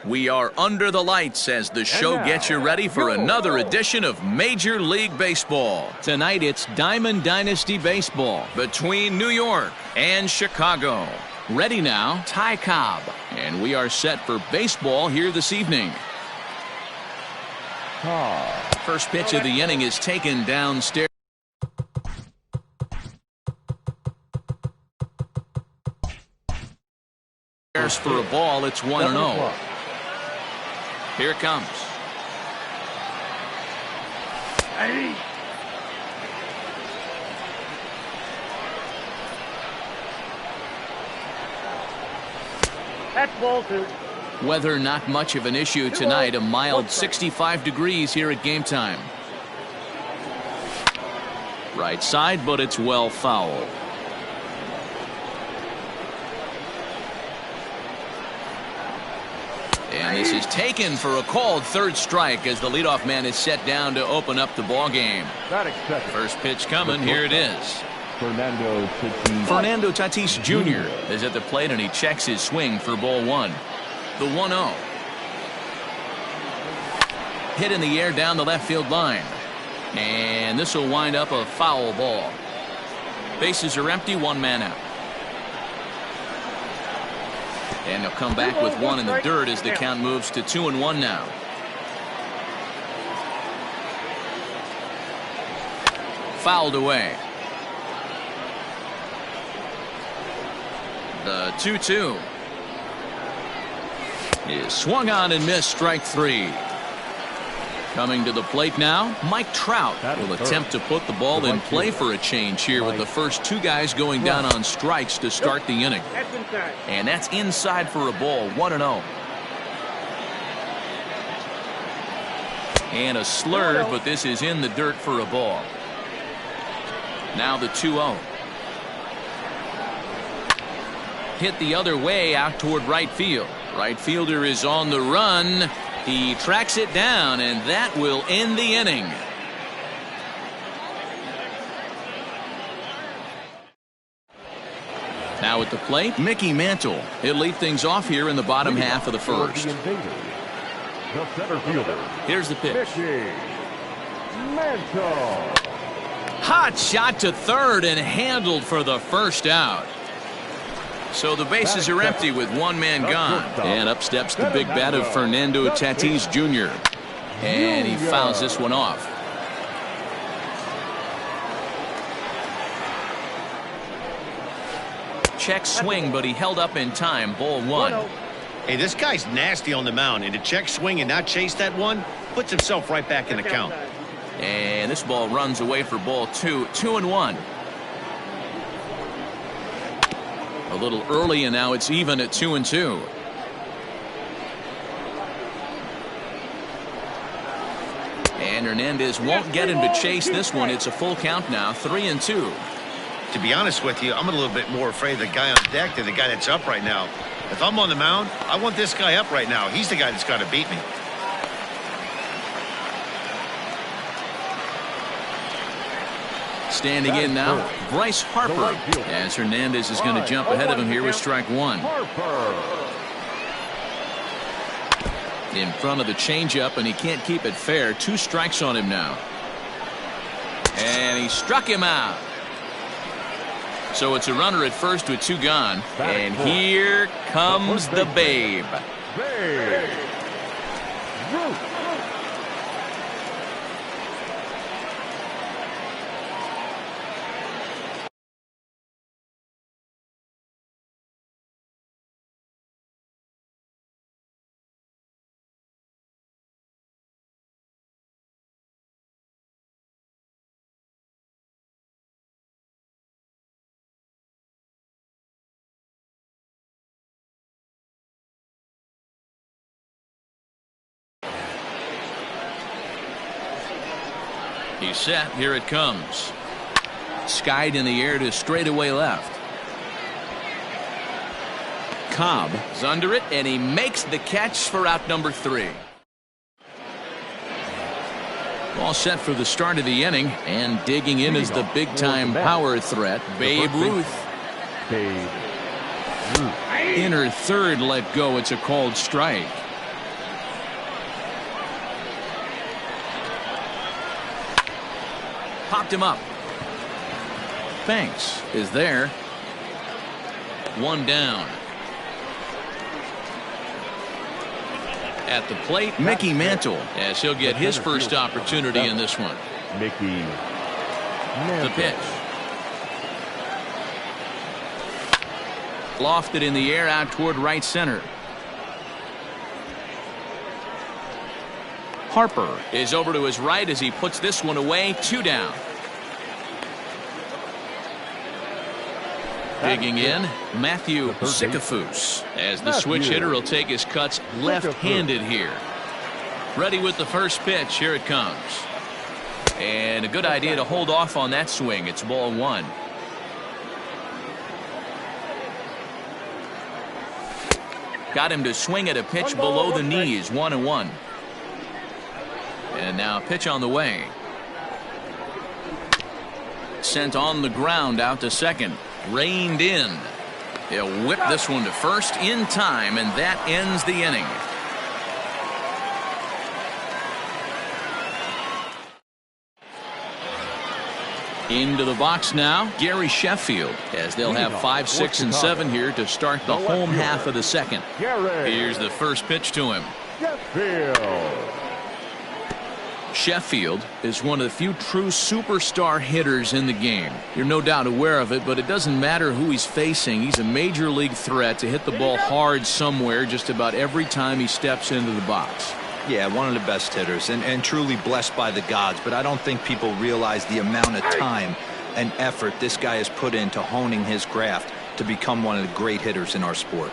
We are under the lights as the show gets you ready for another edition of Major League Baseball. Tonight it's Diamond Dynasty Baseball between New York and Chicago. Ready now, Ty Cobb. And we are set for baseball here this evening. First pitch of the inning is taken downstairs. For a ball, it's 1-0. Here it comes. That's ball 2. Weather not much of an issue tonight. A mild 65 degrees here at game time. Right side, but it's well foul. And this is taken for a called third strike as the leadoff man is set down to open up the ball game. First pitch coming. Here it is. Fernando Tatis Jr. is at the plate and he checks his swing for ball 1. The 1-0. Hit in the air down the left field line. And this will wind up a foul ball. Bases are empty, one man out. And they'll come back with one in the dirt as the count moves to 2-1 now. Fouled away. The 2-2 is swung on and missed, strike 3. Coming to the plate now, Mike Trout will attempt to put the ball in play for a change here with the first two guys going down on strikes to start the inning. And that's inside for a ball, 1-0. And a slurve, but this is in the dirt for a ball. Now the 2-0. Hit the other way out toward right field. Right fielder is on the run. He tracks it down, and that will end the inning. Now at the plate, Mickey Mantle. He'll lead things off here in the bottom half of the first. Here's the pitch. Hot shot to third and handled for the first out. So the bases are empty with one man gone. And up steps the big bat of Fernando Tatis Jr. And he fouls this one off. Check swing, but he held up in time. Ball 1. Hey, this guy's nasty on the mound, and to check swing and not chase that one puts himself right back in the count. And this ball runs away for ball 2. 2-1. A little early, and now it's even at 2-2. And Hernandez won't get him to chase this one. It's a full count now, 3-2. To be honest with you, I'm a little bit more afraid of the guy on deck than the guy that's up right now. If I'm on the mound, I want this guy up right now. He's the guy that's got to beat me. Standing in now, Bryce Harper, as Hernandez is going to jump ahead of him here with strike 1. In front of the changeup, and he can't keep it fair. 2 strikes on him now. And he struck him out. So it's a runner at first with 2 gone. And here comes the Babe. He's set. Here it comes. Skied in the air to straightaway left. Cobb is under it, and he makes the catch for out number 3. All set for the start of the inning, and digging in is the big-time power threat, Babe Ruth. Inner third let go. It's a called strike. popped him up. Banks is there. One down. At the plate, Mickey Mantle, as he'll get his first opportunity in this one. Mickey. The pitch. Lofted in the air out toward right center. Harper is over to his right as he puts this one away. 2 down. Digging in, Matthew Sikafus, as the switch hitter will take his cuts left-handed here. Ready with the first pitch. Here it comes. And a good idea to hold off on that swing. It's ball 1. Got him to swing at a pitch below the knees. 1-1. And now pitch on the way. Sent on the ground out to second. Reined in. He'll whip this one to first in time, and that ends the inning. Into the box now, Gary Sheffield, as they'll have 5, 6, and 7 here to start the home half of the second. Here's the first pitch to him. Sheffield is one of the few true superstar hitters in the game. You're no doubt aware of it, but it doesn't matter who he's facing. He's a major league threat to hit the ball hard somewhere just about every time he steps into the box. Yeah, one of the best hitters and truly blessed by the gods, but I don't think people realize the amount of time and effort this guy has put into honing his craft to become one of the great hitters in our sport.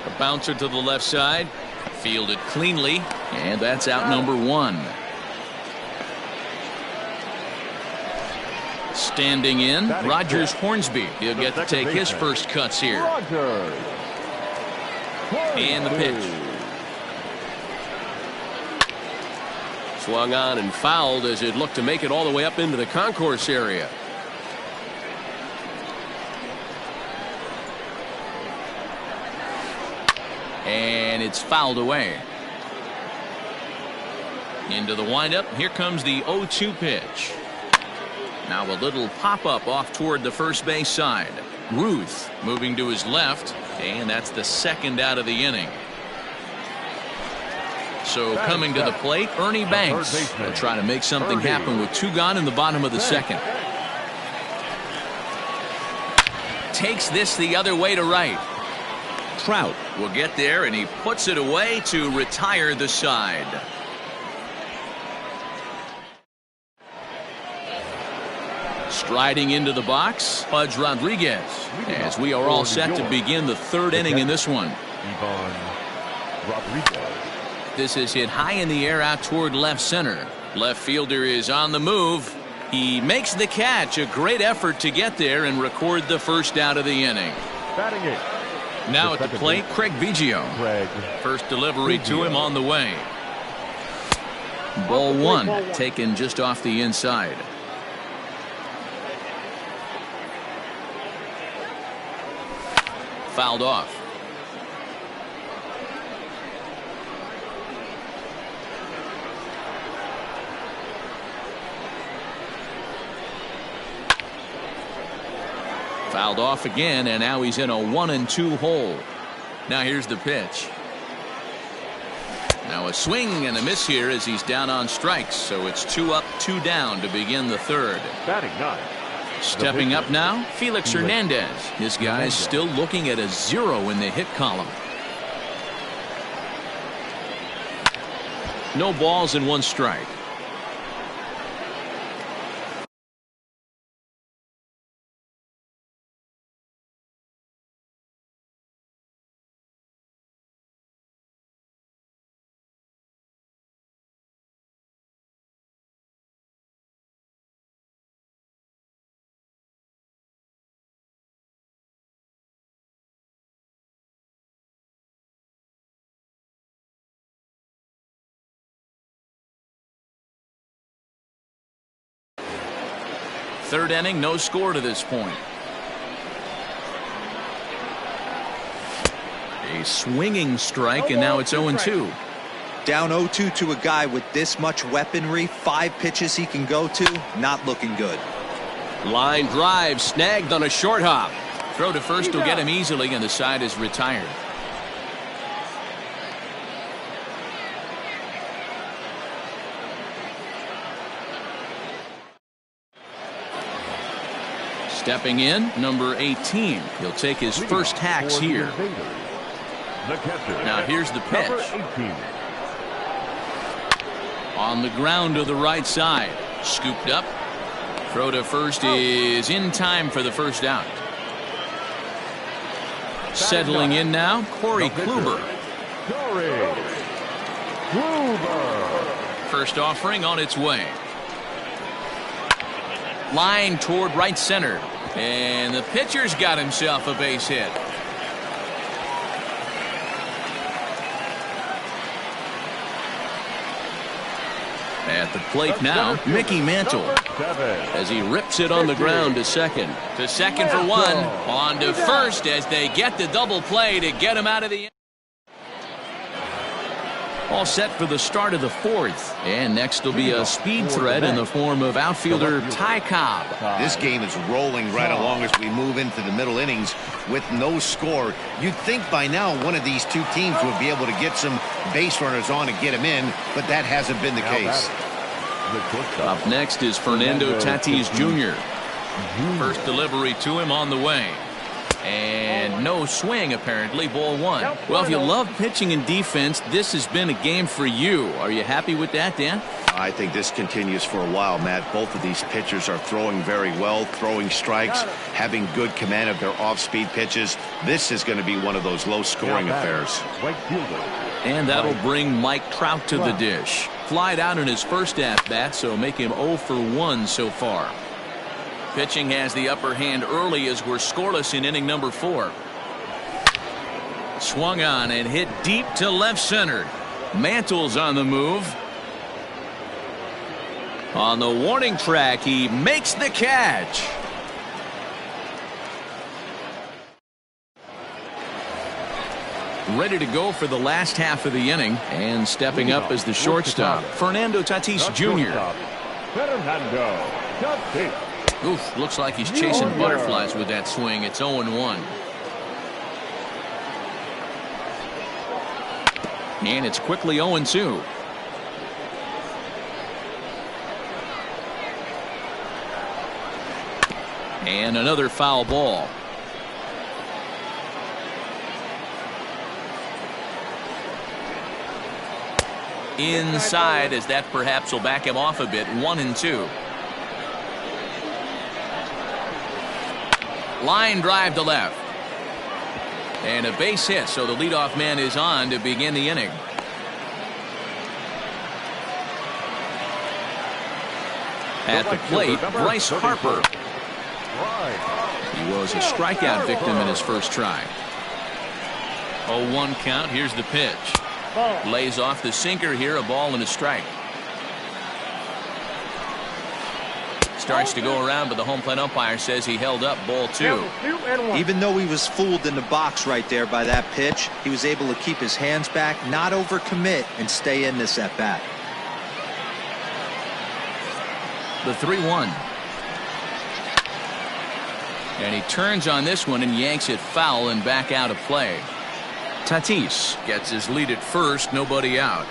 A bouncer to the left side. Fielded cleanly, and that's out number 1. Standing in, Rogers Hornsby. He'll get to take his first cuts here. And the pitch. Swung on and fouled as it looked to make it all the way up into the concourse area. And it's fouled away. Into the windup. Here comes the 0-2 pitch. Now a little pop-up off toward the first base side. Ruth moving to his left, and that's the second out of the inning. So coming to the plate, Ernie Banks will try to make something happen with 2 gone in the bottom of the second. Takes this the other way to right. Trout will get there, and he puts it away to retire the side. Striding into the box, Pudge Rodriguez, as we are all set to begin the 3rd inning in this one. This is hit high in the air out toward left center. Left fielder is on the move. He makes the catch. A great effort to get there and record the first out of the inning. Batting it. Now at the plate, Craig Biggio. First delivery to him on the way. Ball 1 taken just off the inside. Fouled off. Fouled off again, and now he's in a 1-2 hole. Now here's the pitch. Now a swing and a miss here as he's down on strikes. So it's 2 up, 2 down to begin the 3rd. Batting 9. Stepping up now, Felix Hernandez. This guy's still looking at a 0 in the hit column. No balls and 1 strike. Third inning, no score to this point. A swinging strike, and now it's 0-2. Down 0-2 to a guy with this much weaponry, 5 pitches he can go to, not looking good. Line drive snagged on a short hop. Throw to first will get him easily, and the side is retired. Stepping in, number 18. He'll take his first hacks here. Now here's the pitch. On the ground to the right side. Scooped up. Throw to first is in time for the first out. Settling in now, Corey Kluber. First offering on its way. Line toward right center. And the pitcher's got himself a base hit. At the plate now, Mickey Mantle. As he rips it on the ground to second. To second for one. On to first as they get the double play to get him out of the inning. All set for the start of the 4th. And next will be a speed threat in the form of outfielder Ty Cobb. This game is rolling right along as we move into the middle innings with no score. You'd think by now one of these two teams would be able to get some base runners on and get them in, but that hasn't been the case. Up next is Fernando Tatis Jr. First delivery to him on the way. And no swing, apparently. Ball 1. Well, if you love pitching and defense, this has been a game for you. Are you happy with that, Dan? I think this continues for a while, Matt. Both of these pitchers are throwing very well, throwing strikes, having good command of their off-speed pitches. This is going to be one of those low-scoring affairs. And that'll bring Mike Trout to the dish. Flied out in his first at-bat, so make him 0 for 1 so far. Pitching has the upper hand early as we're scoreless in inning number 4. Swung on and hit deep to left center. Mantle's on the move. On the warning track, he makes the catch. Ready to go for the last half of the inning, and stepping up as the shortstop, Fernando Tatis Jr. Oof, looks like he's chasing butterflies with that swing. It's 0-1. And it's quickly 0-2. And another foul ball. Inside, as that perhaps will back him off a bit. 1-2. Line drive to left. And a base hit, so the leadoff man is on to begin the inning. At the plate, Bryce Harper. He was a strikeout victim in his first try. 0-1 count. Here's the pitch. Lays off the sinker here, a ball and a strike. Starts to go around, but the home plate umpire says he held up. Ball 2. Even though he was fooled in the box right there by that pitch, he was able to keep his hands back, not overcommit, and stay in this at bat. The 3-1. And he turns on this one and yanks it foul and back out of play. Tatis gets his lead at first, nobody out.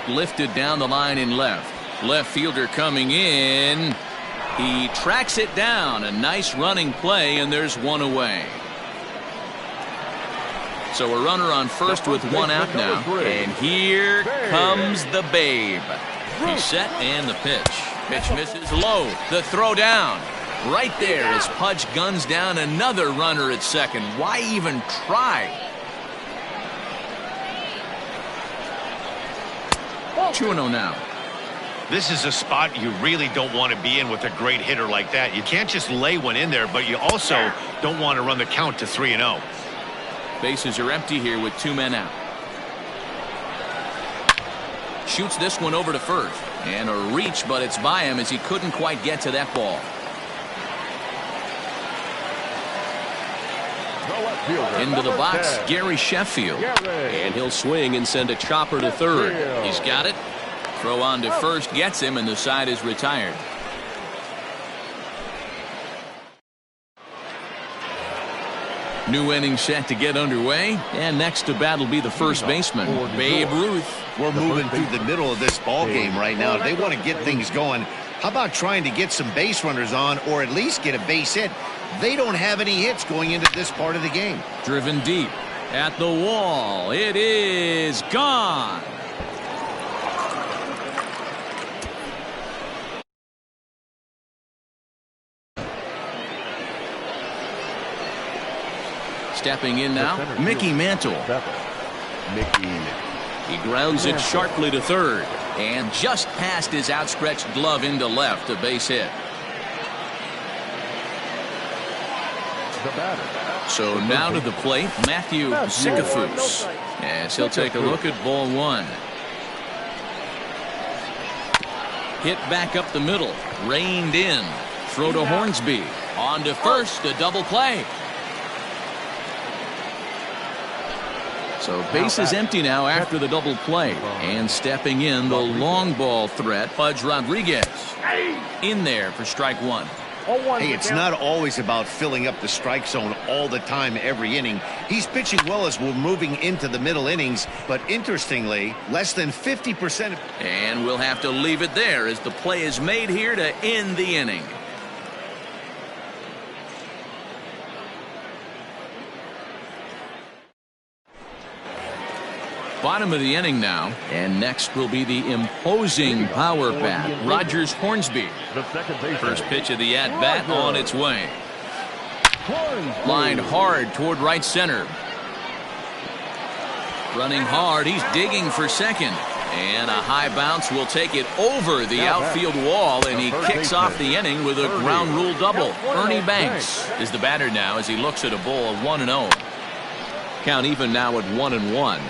Lifted down the line in left. Left fielder coming in. He tracks it down. A nice running play, and there's one away. So a runner on first with one out now. And here comes the Babe. He's set, and the pitch. Pitch misses low. The throw down. Right there as Pudge guns down another runner at second. Why even try? 2-0 now. This is a spot you really don't want to be in with a great hitter like that. You can't just lay one in there, but you also don't want to run the count to 3-0. Bases are empty here with 2 men out. Shoots this one over to first. And a reach, but it's by him as he couldn't quite get to that ball. The left fielder, Into the number box, 10. Gary Sheffield. Gary. And he'll swing and send a chopper to third. He's got it. Throw on to first gets him, and the side is retired. New inning set to get underway, and next to bat will be the first baseman, Babe Ruth. We're moving through the middle of this ball game right now. If they want to get things going, how about trying to get some base runners on, or at least get a base hit? They don't have any hits going into this part of the game. Driven deep at the wall. It is gone. Stepping in now, Mickey Mantle. He grounds it sharply to third, and just past his outstretched glove into left, a base hit. So now to the plate, Matthew Zicafus, as he'll take a look at ball one. Hit back up the middle, reined in, throw to Hornsby, on to first, a double play. So base is empty now after the double play. And stepping in, the long ball threat, Pudge Rodriguez. In there for strike one. Hey, it's not always about filling up the strike zone all the time every inning. He's pitching well as we're moving into the middle innings, but interestingly, less than 50%. And we'll have to leave it there as the play is made here to end the inning. Bottom of the inning now, and next will be the imposing power bat, Rogers Hornsby. First pitch of the at-bat on its way. Lined hard toward right center. Running hard, he's digging for second. And a high bounce will take it over the outfield wall, and he kicks off the inning with a ground rule double. Ernie Banks is the batter now as he looks at a ball of 1-0. Count even now at 1-1.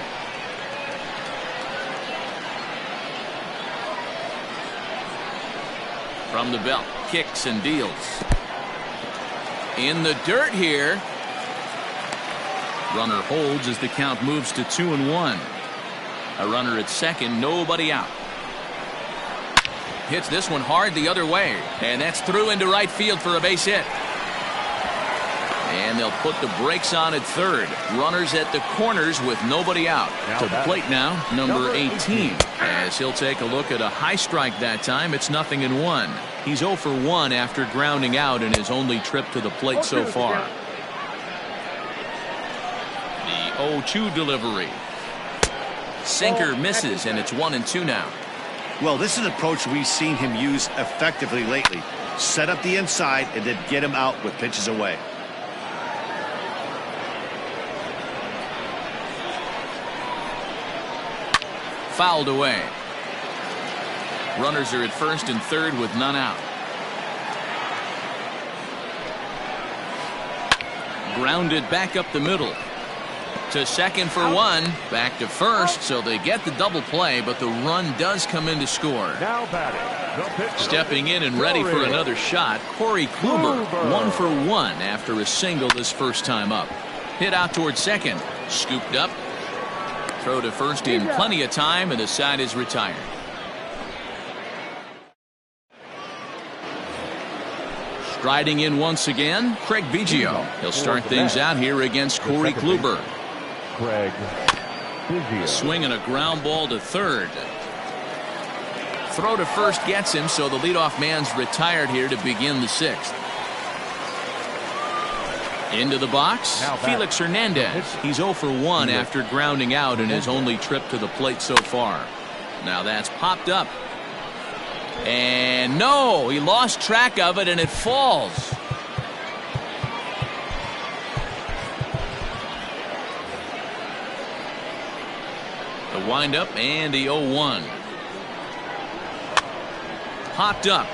From the belt, kicks and deals. In the dirt here. Runner holds as the count moves to 2-1. A runner at second, nobody out. Hits this one hard the other way, and that's through into right field for a base hit. And they'll put the brakes on at third. Runners at the corners with nobody out. To the plate now, number 18. As he'll take a look at a high strike that time, it's 0-1. He's 0 for 1 after grounding out in his only trip to the plate so far. The 0-2 delivery. Sinker misses, and it's 1-2 now. Well, this is an approach we've seen him use effectively lately. Set up the inside and then get him out with pitches away. Fouled away. Runners are at first and third with none out. Grounded back up the middle. To second for one. Back to first, so they get the double play, but the run does come in to score. Now batting, the pitcher. Stepping in and ready for another shot, Corey Kluber. 1 for 1 after a single this first time up. Hit out towards second. Scooped up. Throw to first in plenty of time, and the side is retired. Striding in once again, Craig Biggio. He'll start things out here against Corey Kluber. Craig Biggio. Swinging a ground ball to third. Throw to first gets him, so the leadoff man's retired here to begin the sixth. Into the box, Felix Hernandez. He's 0 for 1 after grounding out in his only trip to the plate so far. Now that's popped up. And no, he lost track of it and it falls. The windup and the 0-1. Popped up.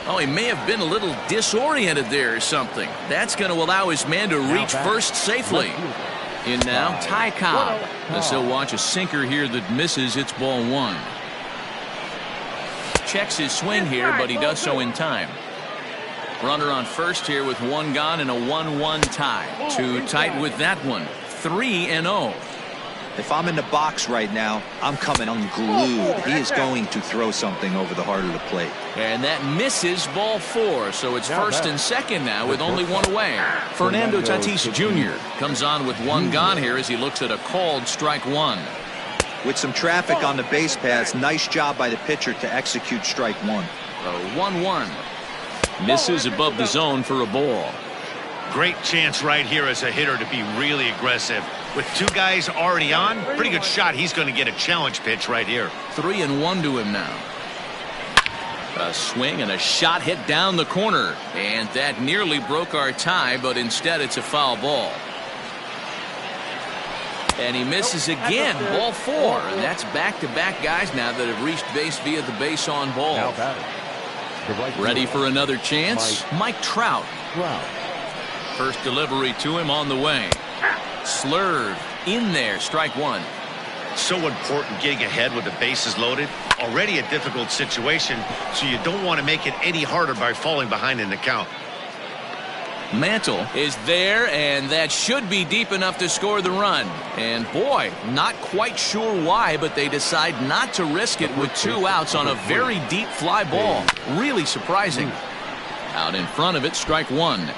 Oh, he may have been a little disoriented there or something. That's going to allow his man to reach first safely. In now, Ty Cobb. As he'll watch a sinker here that misses. It's ball one. Checks his swing here, but he does so in time. Runner on first here with one gone and a 1-1 tie. Too tight with that one. 3-0. If I'm in the box right now, I'm coming unglued. He is going to throw something over the heart of the plate. And that misses, ball 4. So it's first and second now with only one away. Fernando Tatis Jr. comes on with one gone here as he looks at a called strike 1. With some traffic on the base paths, nice job by the pitcher to execute strike 1. A 1-1. Misses above the zone for a ball. Great chance right here as a hitter to be really aggressive. With two guys already on, pretty good shot. He's going to get a challenge pitch right here. 3-1 to him now. A swing and a shot hit down the corner. And that nearly broke our tie, but instead it's a foul ball. And he misses again. Ball 4. And that's back-to-back guys now that have reached base via the base on ball. Ready for another chance? Mike Trout. First delivery to him on the way. Slurve in there. Strike 1. So important getting ahead with the bases loaded. Already a difficult situation, so you don't want to make it any harder by falling behind in the count. Mantle is there, and that should be deep enough to score the run. And boy, not quite sure why, but they decide not to risk it with 2 outs on a very deep fly ball. Really surprising. Out in front of it, strike 1.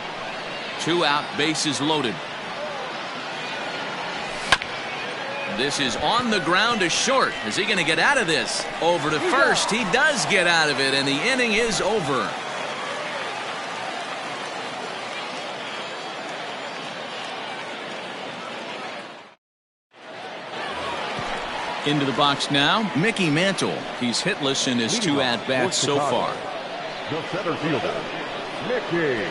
2 out, bases loaded. This is on the ground to short. Is he going to get out of this? Over to first. He does get out of it, and the inning is over. Into the box now, Mickey Mantle. He's hitless in his 2 at-bats so far. The center fielder, Mickey.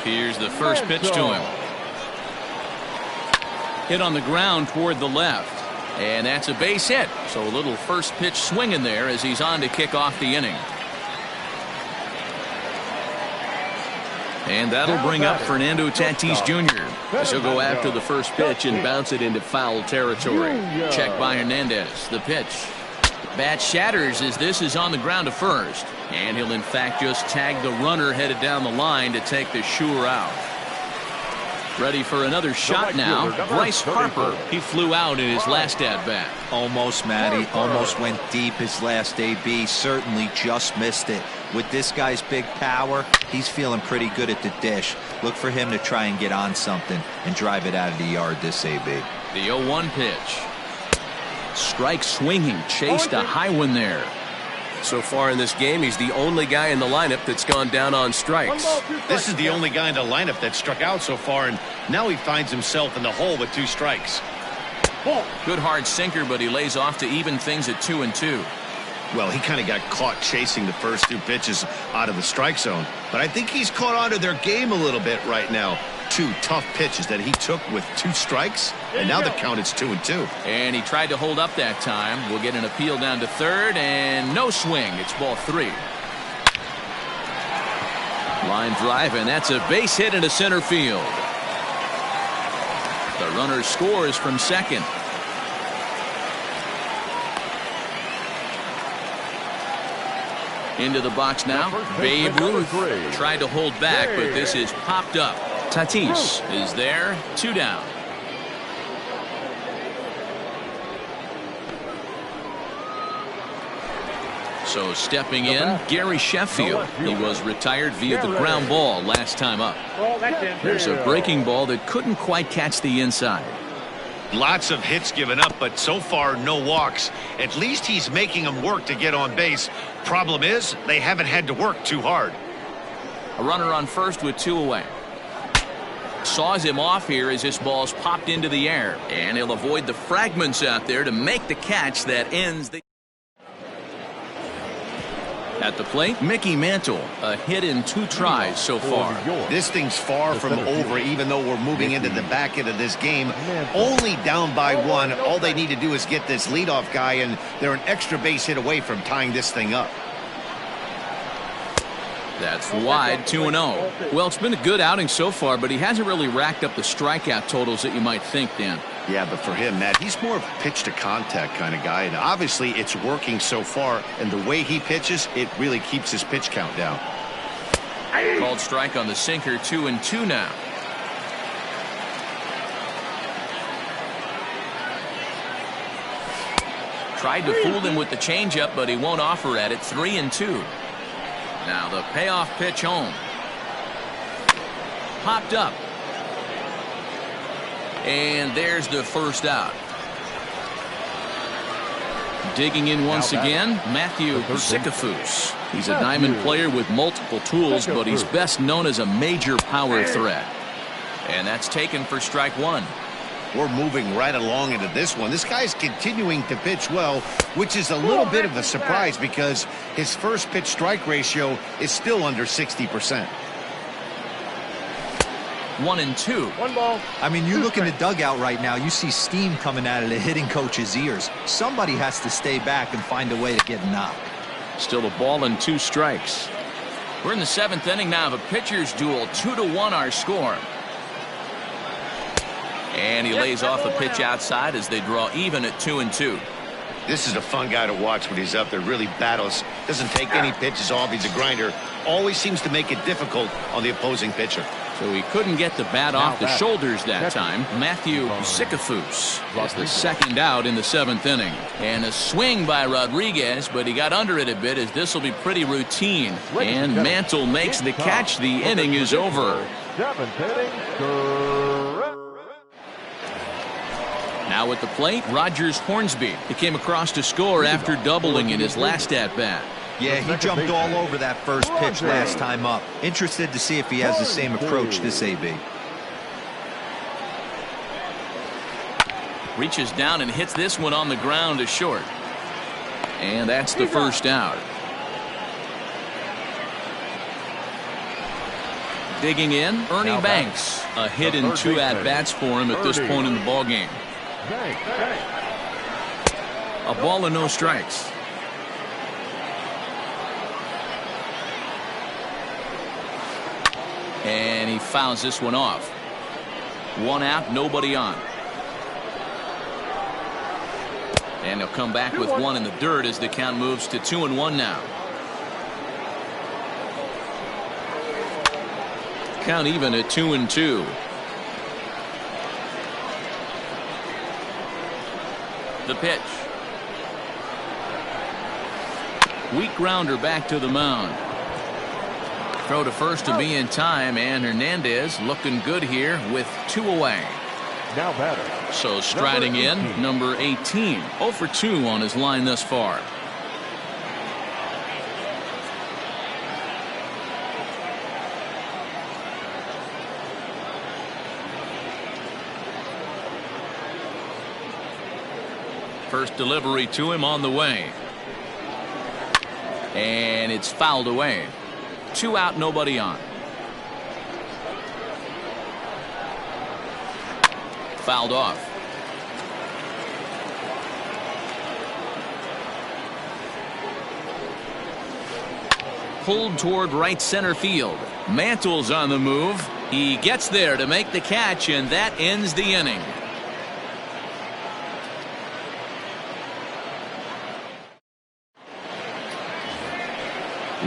Here's the first pitch to him. Hit on the ground toward the left. And that's a base hit. So a little first pitch swing in there as he's on to kick off the inning. And that'll bring up Fernando Tatis Jr. as he'll go after the first pitch and bounce it into foul territory. Check by Hernandez. The pitch. Bat shatters as this is on the ground to first. And he'll in fact just tag the runner headed down the line to take the sure out. Ready for another shot now. Bryce Harper. He flew out in his last at-bat. Almost, Matty. Almost went deep his last AB. Certainly just missed it. With this guy's big power, he's feeling pretty good at the dish. Look for him to try and get on something and drive it out of the yard this AB. The 0-1 pitch. Strike swinging. Chased a high one there. So far in this game, he's the only guy in the lineup that's gone down on strikes. This is the only guy in the lineup that struck out so far, and now he finds himself in the hole with 2 strikes. Good hard sinker, but he lays off to even things at 2-2. Well, he kind of got caught chasing the first 2 pitches out of the strike zone, but I think he's caught on to their game a little bit right now. 2 tough pitches that he took with 2 strikes, and now the count is 2-2. And he tried to hold up that time. We'll get an appeal down to third, and no swing. It's ball 3. Line drive, and that's a base hit into center field. The runner scores from second. Into the box now. Babe Ruth tried to hold back, but this is popped up. Tatis is there. 2 down. So stepping in, Gary Sheffield. He was retired via the ground ball last time up. There's a breaking ball that couldn't quite catch the inside. Lots of hits given up, but so far no walks. At least he's making them work to get on base. Problem is, they haven't had to work too hard. A runner on first with 2 away. Saws him off here as this ball's popped into the air. And he'll avoid the fragments out there to make the catch that ends the... At the plate, Mickey Mantle. A hit in 2 tries so far. This thing's far from over, even though we're moving into the back end of this game. Only down by 1. All they need to do is get this leadoff guy, and they're an extra base hit away from tying this thing up. That's wide, 2-0. Well, it's been a good outing so far, but he hasn't really racked up the strikeout totals that you might think, Dan. Yeah, but for him, Matt, he's more of a pitch-to-contact kind of guy, and obviously it's working so far, and the way he pitches, it really keeps his pitch count down. Called strike on the sinker, 2-2 now. Tried to fool him with the changeup, but he won't offer at it, 3-2. Now the payoff pitch home. Popped up. And there's the first out. Digging in once again, Matthew Sikafus. He's a diamond player with multiple tools, but he's best known as a major power threat. And that's taken for strike one. We're moving right along into this one. This guy's continuing to pitch well, which is a little bit of a surprise because his first pitch strike ratio is still under 60%. 1-2. One ball. I mean, you look in the dugout right now, you see steam coming out of the hitting coach's ears. Somebody has to stay back and find a way to get knocked. Still a ball and 2 strikes. We're in the 7th inning now of a pitcher's duel. 2-1 our score. And he lays off a pitch outside as they draw even at 2-2. This is a fun guy to watch when he's up there. Really battles. Doesn't take any pitches off. He's a grinder. Always seems to make it difficult on the opposing pitcher. So he couldn't get the bat off the shoulders that time. Matthew Sikafus is the second out in the 7th inning. And a swing by Rodriguez, but he got under it a bit as this will be pretty routine. And Mantle makes the catch. The inning is over. 7th inning. Now at the plate, Rogers Hornsby. He came across to score after doubling in his last at-bat. Yeah, he jumped all over that first pitch last time up. Interested to see if he has the same approach this AB. Reaches down and hits this one on the ground to short. And that's the first out. Digging in, Ernie Banks. A hit in 2 at-bats for him at this point in the ballgame. A ball and no strikes. And he fouls this one off. 1 out, nobody on. And he'll come back with 1 in the dirt as the count moves to 2-1 now. Count even at 2-2. The pitch. Weak grounder back to the mound. Throw to first to be in time, and Hernandez looking good here with 2 away. Now batter. So striding in, number 18. 0 for 2 on his line thus far. First delivery to him on the way. And it's fouled away. 2 out, nobody on. Fouled off. Pulled toward right center field. Mantle's on the move. He gets there to make the catch, and that ends the inning.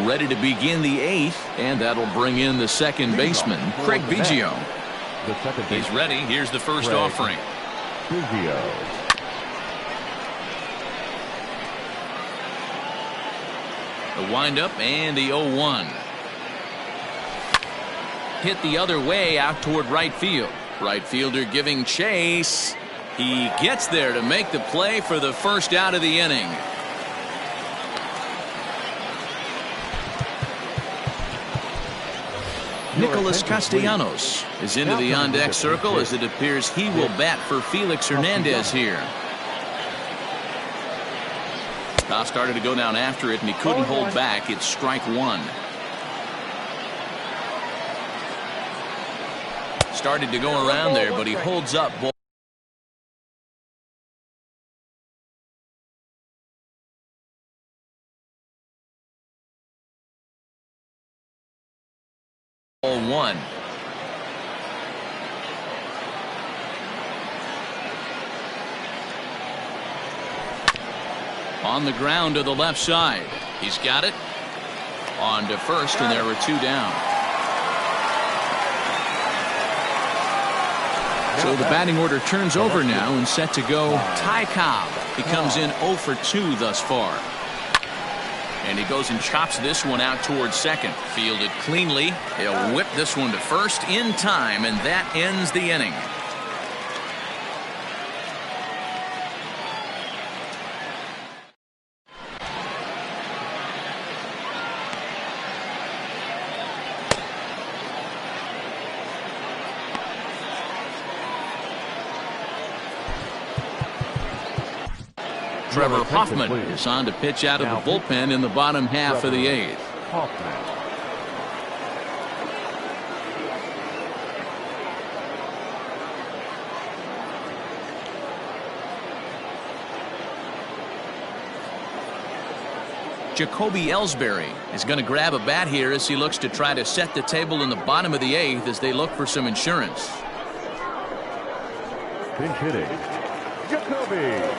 Ready to begin the 8th, and that'll bring in the second baseman, Craig Biggio. He's ready. Here's the first offering. The windup and the 0-1. Hit the other way out toward right field. Right fielder giving chase. He gets there to make the play for the first out of the inning. Nicholas Castellanos is into the on-deck circle as it appears he will bat for Felix Hernandez here. Toss started to go down after it, and he couldn't hold back. It's strike 1. Started to go around there, but he holds up. Ball 1. On the ground to the left side. He's got it. On to first, and there were 2 down. So the batting order turns over now and set to go Ty Cobb. He comes in 0 for 2 thus far. And he goes and chops this one out towards second. Fielded cleanly. He'll whip this one to first in time, and that ends the inning. Trevor Hoffman is on to pitch out of the bullpen in the bottom half of the 8th. Jacoby Ellsbury is going to grab a bat here as he looks to try to set the table in the bottom of the 8th as they look for some insurance. Pinch hitting, Jacoby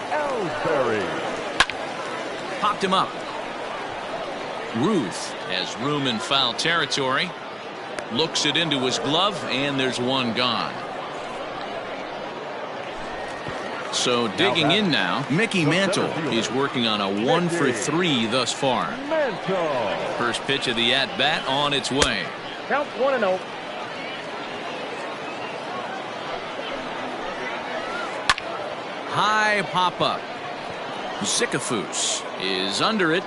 Ellsbury. Popped him up. Ruth has room in foul territory. Looks it into his glove, and there's one gone. So digging in now, Mickey Mantle. He's working on a 1 for 3 thus far. First pitch of the at-bat on its way. Count 1-0. High pop-up. Zicafus is under it.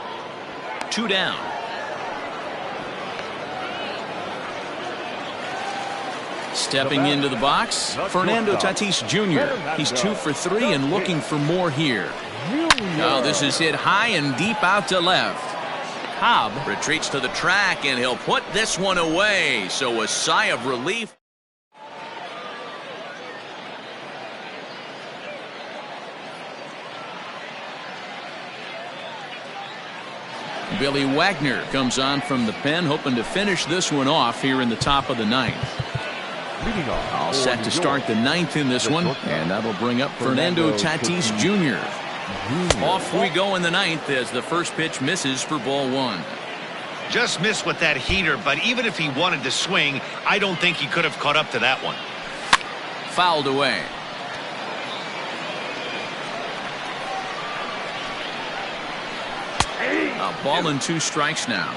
2 down. Stepping into the box, Fernando Tatis Jr. He's 2 for 3 and looking for more here. Oh, this is hit high and deep out to left. Cobb retreats to the track, and he'll put this one away. So a sigh of relief. Billy Wagner comes on from the pen, hoping to finish this one off here in the top of the 9th. All set to start the 9th in this one, and that'll bring up Fernando Tatis Jr. Off we go in the 9th as the first pitch misses for ball 1. Just missed with that heater, but even if he wanted to swing, I don't think he could have caught up to that one. Fouled away. A ball and 2 strikes now.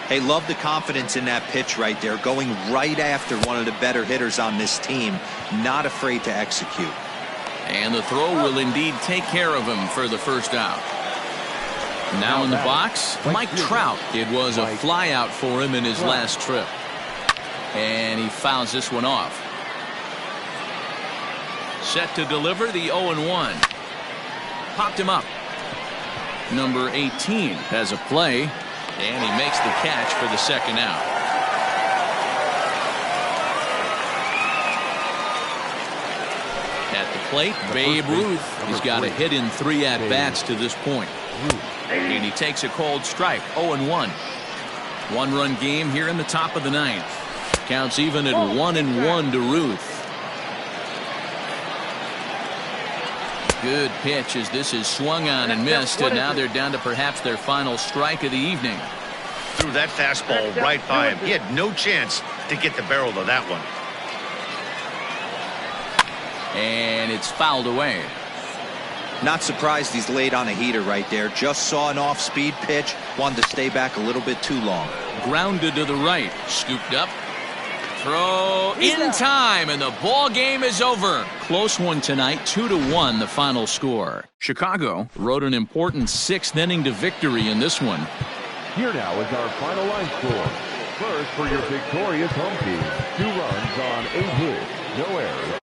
Hey, love the confidence in that pitch right there, going right after one of the better hitters on this team, not afraid to execute. And the throw will indeed take care of him for the first out. Now in the box, Mike Trout. It was a fly out for him in his last trip. And he fouls this one off. Set to deliver the 0-1. Popped him up. Number 18 has a play, and he makes the catch for the second out. At the plate, Babe Ruth. He's got a hit in 3 at-bats to this point. And he takes a cold strike, 0-1. 1-run game here in the top of the 9th. Counts even at 1-1 to Ruth. Good pitch as this is swung on and missed, and now they're down to perhaps their final strike of the evening. Threw that fastball right by him. He had no chance to get the barrel of that one. And it's fouled away. Not surprised he's laid on a heater right there. Just saw an off-speed pitch. Wanted to stay back a little bit too long. Grounded to the right. Scooped up. Throw in time, and the ball game is over. Close one tonight, 2-1 the final score. Chicago rode an important 6th inning to victory in this one. Here now is our final line score. First for your victorious home team, 2 runs on 8 hits, no errors.